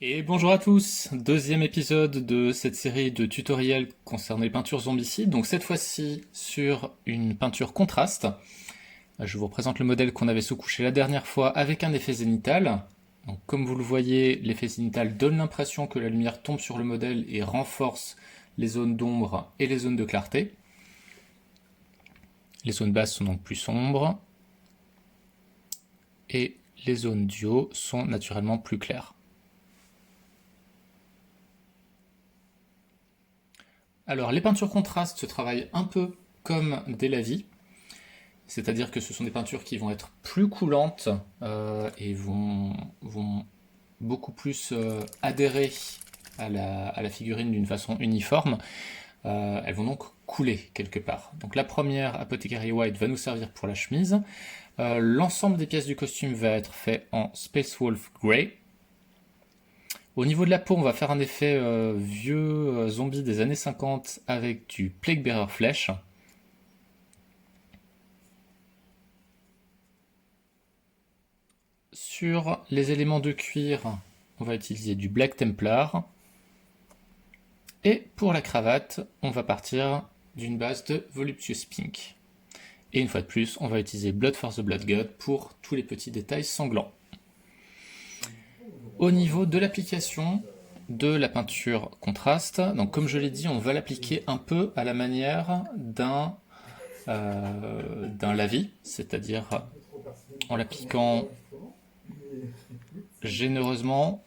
Et bonjour à tous, deuxième épisode de cette série de tutoriels concernant les peintures zombicides, donc cette fois-ci sur une peinture contraste. Je vous représente le modèle qu'on avait sous-couché la dernière fois avec un effet zénital. Donc, comme vous le voyez, l'effet zénital donne l'impression que la lumière tombe sur le modèle et renforce les zones d'ombre et les zones de clarté. Les zones basses sont donc plus sombres et les zones du haut sont naturellement plus claires. Alors, les peintures contrastes se travaillent un peu comme des lavis, c'est-à-dire que ce sont des peintures qui vont être plus coulantes et vont beaucoup plus adhérer à la figurine d'une façon uniforme. Elles vont donc couler quelque part. Donc la première, Apothecary White, va nous servir pour la chemise. L'ensemble des pièces du costume va être fait en Space Wolf Grey. Au niveau de la peau, on va faire un effet vieux zombie des années 50 avec du Plague Bearer Flesh. Sur les éléments de cuir, on va utiliser du Black Templar. Et pour la cravate, on va partir d'une base de Voluptuous Pink. Et une fois de plus, on va utiliser Blood for the Blood God pour tous les petits détails sanglants. Au niveau de l'application de la peinture contraste, donc comme je l'ai dit, on va l'appliquer un peu à la manière d'un lavis, c'est-à-dire en l'appliquant généreusement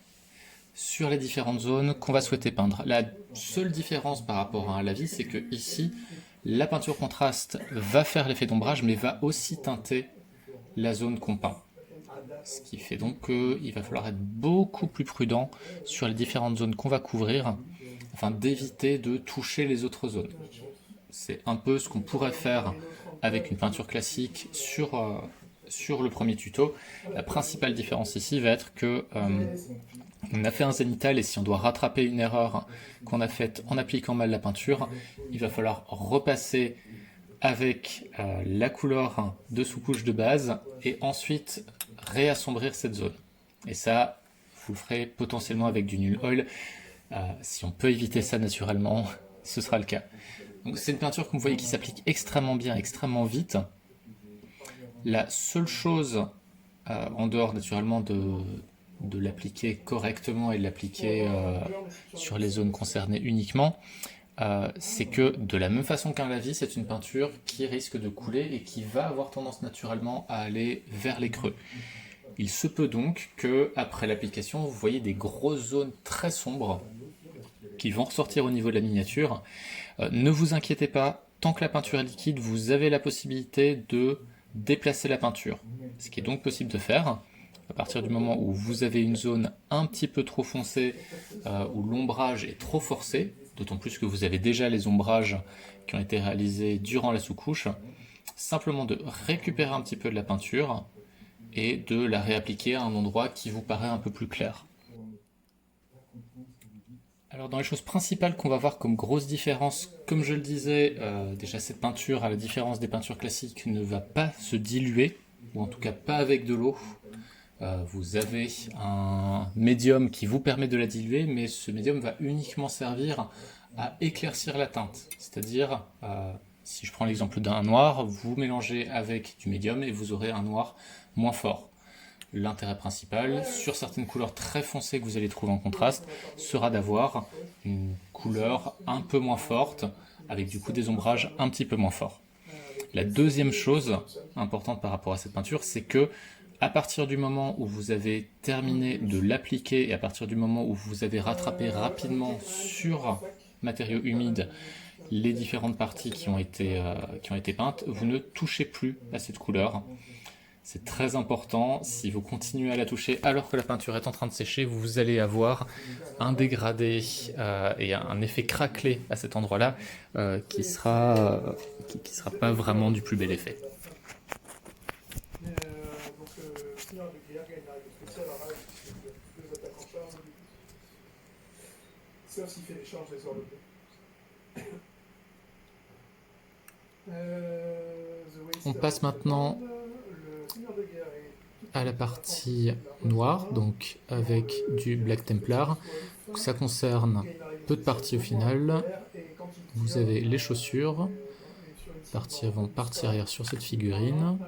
sur les différentes zones qu'on va souhaiter peindre. La seule différence par rapport à un lavis, c'est que ici, la peinture contraste va faire l'effet d'ombrage, mais va aussi teinter la zone qu'on peint. Ce qui fait donc qu'il va falloir être beaucoup plus prudent sur les différentes zones qu'on va couvrir, afin d'éviter de toucher les autres zones. C'est un peu ce qu'on pourrait faire avec une peinture classique sur le premier tuto. La principale différence ici va être que on a fait un zénital et si on doit rattraper une erreur qu'on a faite en appliquant mal la peinture, il va falloir repasser avec la couleur de sous-couche de base et ensuite réassombrir cette zone. Et ça, vous le ferez potentiellement avec du Null Oil. Si on peut éviter ça naturellement, ce sera le cas. Donc c'est une peinture, comme vous voyez, qui s'applique extrêmement bien, extrêmement vite. La seule chose, en dehors naturellement de l'appliquer correctement et de l'appliquer sur les zones concernées uniquement, c'est que de la même façon qu'un lavis, c'est une peinture qui risque de couler et qui va avoir tendance naturellement à aller vers les creux. Il se peut donc que, après l'application, vous voyez des grosses zones très sombres qui vont ressortir au niveau de la miniature. Ne vous inquiétez pas, tant que la peinture est liquide, vous avez la possibilité de déplacer la peinture. Ce qui est donc possible de faire. À partir du moment où vous avez une zone un petit peu trop foncée, où l'ombrage est trop forcé, d'autant plus que vous avez déjà les ombrages qui ont été réalisés durant la sous-couche, simplement de récupérer un petit peu de la peinture et de la réappliquer à un endroit qui vous paraît un peu plus clair. Alors dans les choses principales qu'on va voir comme grosse différence, comme je le disais, déjà cette peinture, à la différence des peintures classiques, ne va pas se diluer, ou en tout cas pas avec de l'eau. Vous avez un médium qui vous permet de la diluer, mais ce médium va uniquement servir à éclaircir la teinte. C'est-à-dire, si je prends l'exemple d'un noir, vous mélangez avec du médium et vous aurez un noir moins fort. L'intérêt principal, sur certaines couleurs très foncées que vous allez trouver en contraste, sera d'avoir une couleur un peu moins forte, avec du coup des ombrages un petit peu moins forts. La deuxième chose importante par rapport à cette peinture, c'est que à partir du moment où vous avez terminé de l'appliquer et à partir du moment où vous avez rattrapé rapidement sur matériaux humides les différentes parties qui ont été peintes, vous ne touchez plus à cette couleur. C'est très important, si vous continuez à la toucher alors que la peinture est en train de sécher, vous allez avoir un dégradé et un effet craquelé à cet endroit-là qui sera pas vraiment du plus bel effet. Sauf s'il fait l'échange des ordres de On passe maintenant à la partie noire, donc avec du Black Templar. Donc, ça concerne peu de parties au final. Vous avez les chaussures, partie avant, partie arrière sur cette figurine.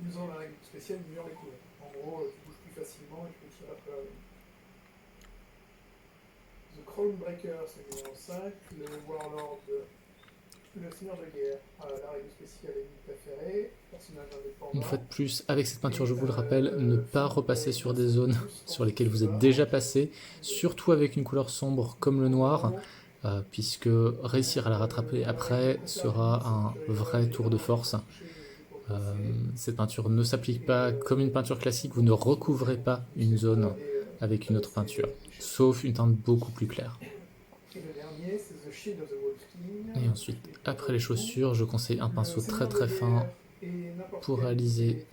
Ils ont la règle spéciale, ils mesurent les couleurs. En gros, tu bouges plus facilement et tu peux tirer après la règle. The Crownbreaker, c'est numéro 5. Le Warlord, le Seigneur de guerre. La règle spéciale est préférée. Personnage indépendant. Une fois de plus, avec cette peinture, je vous le rappelle, ne pas repasser sur des zones sur lesquelles vous êtes déjà passé, surtout avec une couleur sombre comme le noir, puisque réussir à la rattraper après sera un vrai tour de force. Cette peinture ne s'applique pas comme une peinture classique, vous ne recouvrez pas une zone avec une autre peinture, sauf une teinte beaucoup plus claire. Et ensuite, après les chaussures, je conseille un pinceau très très fin pour réaliser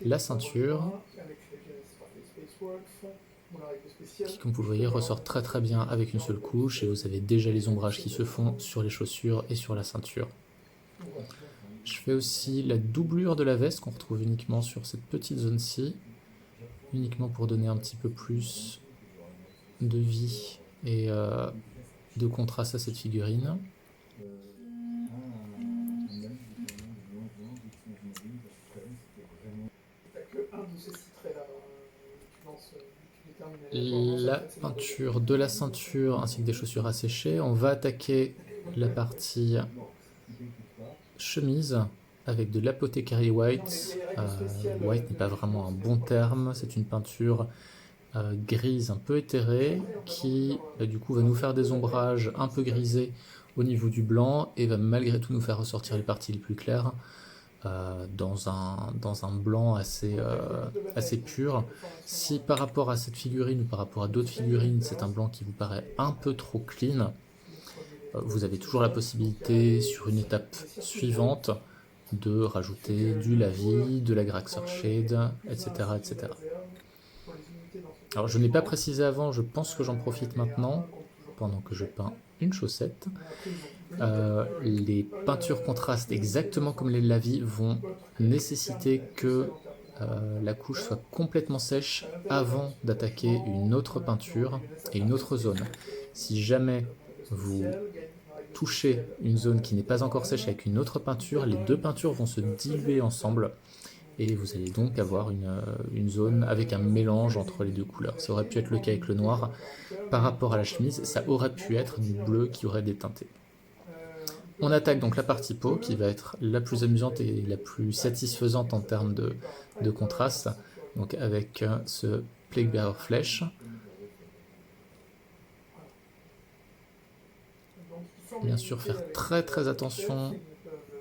la ceinture, qui, comme vous le voyez, ressort très très bien avec une seule couche, et vous avez déjà les ombrages qui se font sur les chaussures et sur la ceinture. Je fais aussi la doublure de la veste qu'on retrouve uniquement sur cette petite zone-ci, uniquement pour donner un petit peu plus de vie et de contraste à cette figurine. La peinture de la ceinture ainsi que des chaussures à sécher. On va attaquer la partie chemise avec de l'Apothecary White. White n'est pas vraiment un bon terme, c'est une peinture grise un peu éthérée qui du coup va nous faire des ombrages un peu grisés au niveau du blanc et va malgré tout nous faire ressortir les parties les plus claires dans un blanc assez pur. Si par rapport à cette figurine ou par rapport à d'autres figurines c'est un blanc qui vous paraît un peu trop clean, vous avez toujours la possibilité sur une étape suivante de rajouter du Lavi, de la Graxer Shade, etc., etc. Alors je n'ai pas précisé avant, je pense que j'en profite maintenant, pendant que je peins une chaussette. Les peintures contrastes, exactement comme les Lavi, vont nécessiter que la couche soit complètement sèche avant d'attaquer une autre peinture et une autre zone. Si jamais vous touchez une zone qui n'est pas encore sèche avec une autre peinture, les deux peintures vont se diluer ensemble et vous allez donc avoir une zone avec un mélange entre les deux couleurs. Ça aurait pu être le cas avec le noir. Par rapport à la chemise, ça aurait pu être du bleu qui aurait déteinté. On attaque donc la partie peau qui va être la plus amusante et la plus satisfaisante en termes de contraste, donc avec ce Plaguebearer Flèche. Bien sûr, faire très très attention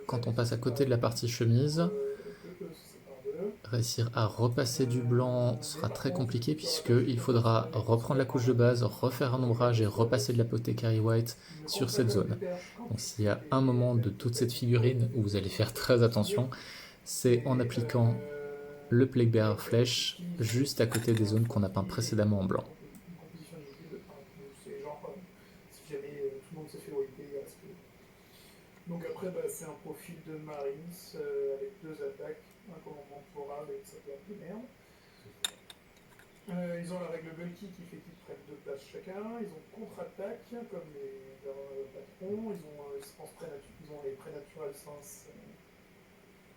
quand on passe à côté de la partie chemise. Réussir à repasser du blanc sera très compliqué puisqu'il faudra reprendre la couche de base, refaire un ombrage et repasser de l'Apothecary White sur cette zone. Donc s'il y a un moment de toute cette figurine où vous allez faire très attention, c'est en appliquant le Plaguebearer Flèche juste à côté des zones qu'on a peint précédemment en blanc. Donc après, c'est un profil de Marines avec deux attaques, un commandement floral et sa perte de merde. Ils ont la règle bulky qui fait qu'ils prennent 2 places chacun. Ils ont contre-attaque comme leurs patrons. Ils ont les Prénatural Sens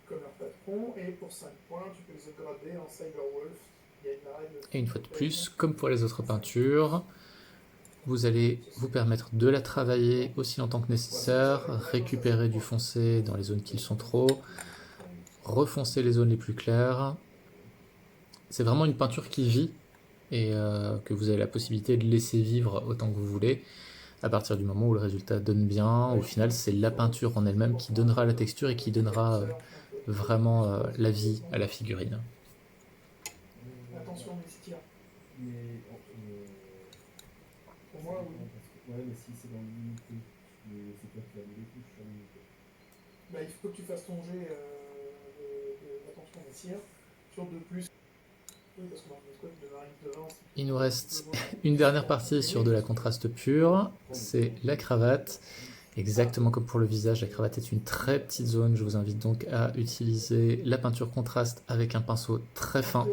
comme leur patron. Et pour 5 points, tu peux les upgrader en Cyberwolf. Et une fois de plus, comme pour les autres peintures, vous allez vous permettre de la travailler aussi longtemps que nécessaire, récupérer du foncé dans les zones qui le sont trop, refoncer les zones les plus claires. C'est vraiment une peinture qui vit et que vous avez la possibilité de laisser vivre autant que vous voulez à partir du moment où le résultat donne bien. Au final, c'est la peinture en elle-même qui donnera la texture et qui donnera vraiment la vie à la figurine. Attention, Mystia. Pour moi, oui. Ouais, mais si c'est dans l'unité, c'est toi qui vas donner les touches sur l'unité. Il faut que tu fasses ton jet d'attention des cires sur 2+. Oui, parce que dans le squat de Marine devant, il nous reste une dernière partie sur de la contraste pure, c'est la cravate. Exactement comme pour le visage, la cravate est une très petite zone. Je vous invite donc à utiliser la peinture contraste avec un pinceau très fin.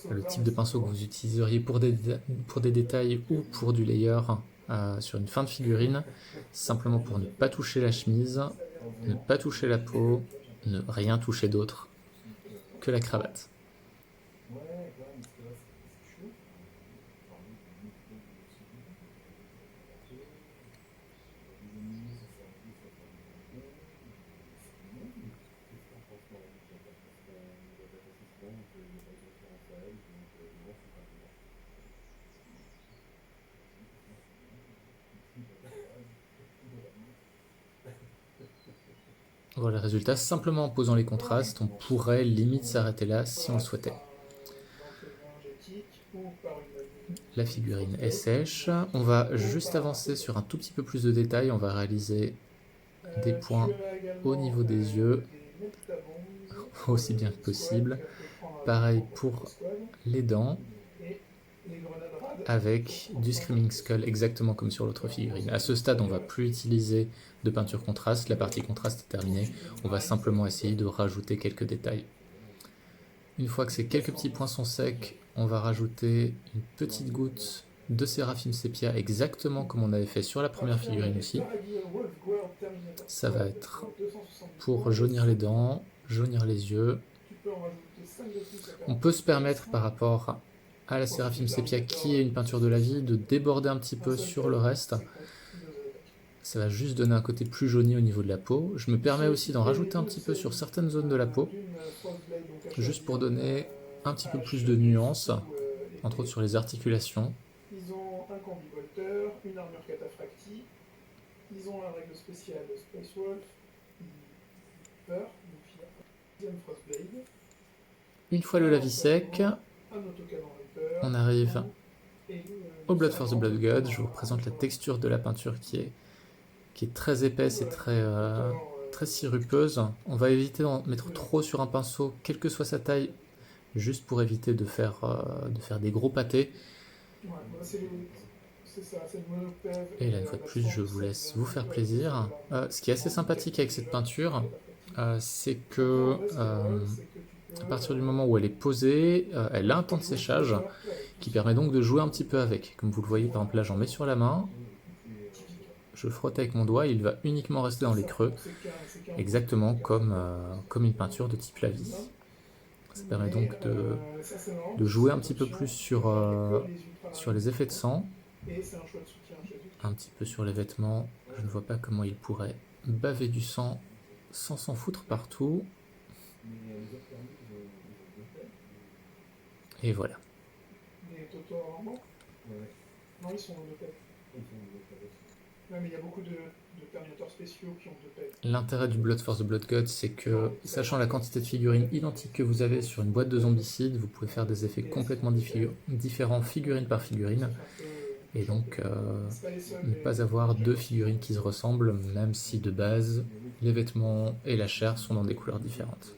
Le type de pinceau que vous utiliseriez pour des détails ou pour du layer sur une fin de figurine, simplement pour ne pas toucher la chemise, ne pas toucher la peau, ne rien toucher d'autre que la cravate. Voilà le résultat, simplement en posant les contrastes, on pourrait limite s'arrêter là si on le souhaitait. La figurine est sèche, on va juste avancer sur un tout petit peu plus de détails, on va réaliser des points au niveau des yeux, aussi bien que possible. Pareil pour les dents, avec du Screaming Skull exactement comme sur l'autre figurine. À ce stade, on ne va plus utiliser de peinture contraste, la partie contraste est terminée, on va simplement essayer de rajouter quelques détails. Une fois que ces quelques petits points sont secs, on va rajouter une petite goutte de Séraphim Sepia exactement comme on avait fait sur la première figurine aussi. Ça va être pour jaunir les dents, jaunir les yeux. On peut se permettre par rapport à la Séraphim Sepia qui est une peinture de la vie de déborder un petit peu sur le reste. Ça va juste donner un côté plus jauni au niveau de la peau. Je me permets aussi d'en rajouter un petit peu sur certaines zones de la peau, juste pour donner un petit peu plus de nuances, entre autres sur les articulations. Ils ont un combi Volter, une armure cataphractie, ils ont un règle spéciale Space Wolf, peur, donc il y a un deuxième Frostblade. Une fois le lavis sec, on arrive au Blood Force Blood God. Je vous représente la texture de la peinture qui est très épaisse et très sirupeuse. On va éviter d'en mettre trop sur un pinceau, quelle que soit sa taille, juste pour éviter de faire des gros pâtés. Et là, une fois de plus, je vous laisse vous faire plaisir. Ce qui est assez sympathique avec cette peinture, c'est que à partir du moment où elle est posée, elle a un temps de séchage qui permet donc de jouer un petit peu avec. Comme vous le voyez, par exemple, là, j'en mets sur la main. Je frotte avec mon doigt, il va uniquement rester dans les creux, exactement comme une peinture de type lavis. Ça permet donc de jouer un petit peu plus sur les effets de sang, un petit peu sur les vêtements. Je ne vois pas comment il pourrait baver du sang sans s'en foutre partout. Et voilà. Mais il y a beaucoup de Terminators spéciaux qui ont deux pelles. L'intérêt du Blood Force Blood God, c'est que, sachant la quantité de figurines identiques que vous avez sur une boîte de zombicides, vous pouvez faire des effets complètement différents figurine par figurine, et donc ne pas avoir deux figurines qui se ressemblent, même si de base, les vêtements et la chair sont dans des couleurs différentes.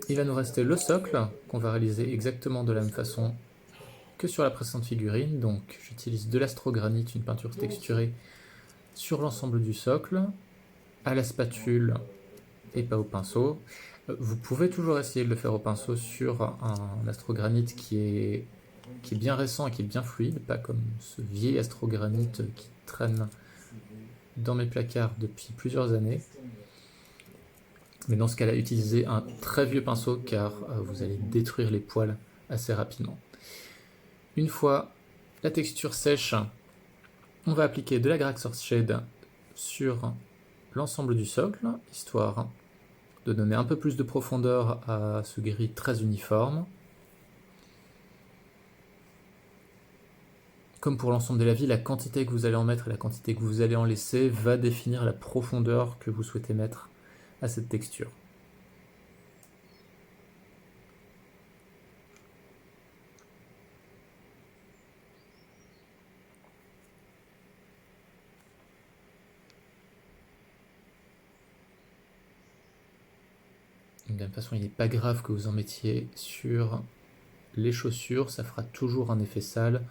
Il va nous rester le socle, qu'on va réaliser exactement de la même façon que sur la précédente figurine. Donc j'utilise de l'astrogranite, une peinture texturée, sur l'ensemble du socle, à la spatule et pas au pinceau. Vous pouvez toujours essayer de le faire au pinceau sur un astrogranite qui est bien récent et qui est bien fluide, pas comme ce vieil astrogranite qui traîne dans mes placards depuis plusieurs années. Mais dans ce cas-là, utilisez un très vieux pinceau car vous allez détruire les poils assez rapidement. Une fois la texture sèche, on va appliquer de la Graxor Shade sur l'ensemble du socle, histoire de donner un peu plus de profondeur à ce gris très uniforme. Comme pour l'ensemble de la vie, la quantité que vous allez en mettre et la quantité que vous allez en laisser va définir la profondeur que vous souhaitez mettre à cette texture. De la même façon, il n'est pas grave que vous en mettiez sur les chaussures, ça fera toujours un effet sale.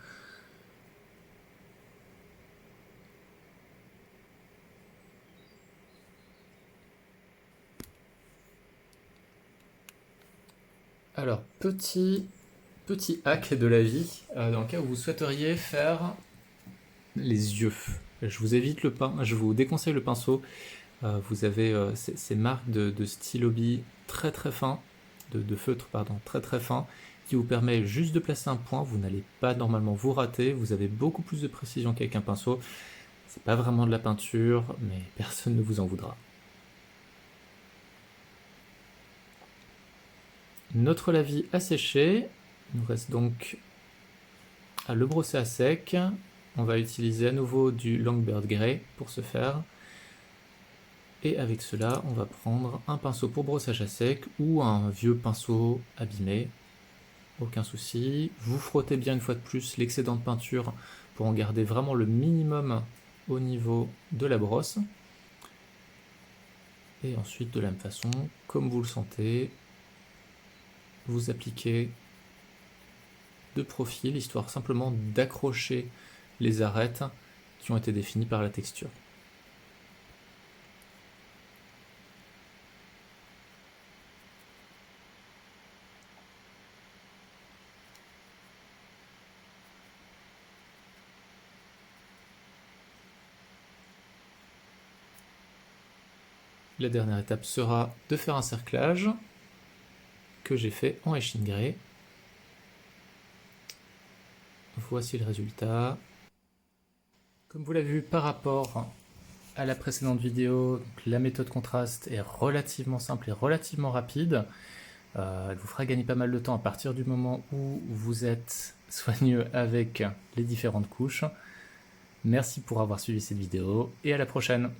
Alors, petit hack de la vie, dans le cas où vous souhaiteriez faire les yeux. Je vous déconseille le pinceau. Vous avez ces marques de stylo bille très fin, de feutre pardon, très fin, qui vous permet juste de placer un point. Vous n'allez pas normalement vous rater. Vous avez beaucoup plus de précision qu'avec un pinceau. C'est pas vraiment de la peinture, mais personne ne vous en voudra. Notre lavis a séché. Il nous reste donc à le brosser à sec. On va utiliser à nouveau du Longbird Grey pour ce faire. Et avec cela, on va prendre un pinceau pour brossage à sec ou un vieux pinceau abîmé. Aucun souci. Vous frottez bien une fois de plus l'excédent de peinture pour en garder vraiment le minimum au niveau de la brosse. Et ensuite, de la même façon, comme vous le sentez, vous appliquez de profil, histoire simplement d'accrocher les arêtes qui ont été définies par la texture. La dernière étape sera de faire un cerclage que j'ai fait en Etching Grey. Voici le résultat. Comme vous l'avez vu par rapport à la précédente vidéo, la méthode contraste est relativement simple et relativement rapide. Elle vous fera gagner pas mal de temps à partir du moment où vous êtes soigneux avec les différentes couches. Merci pour avoir suivi cette vidéo et à la prochaine.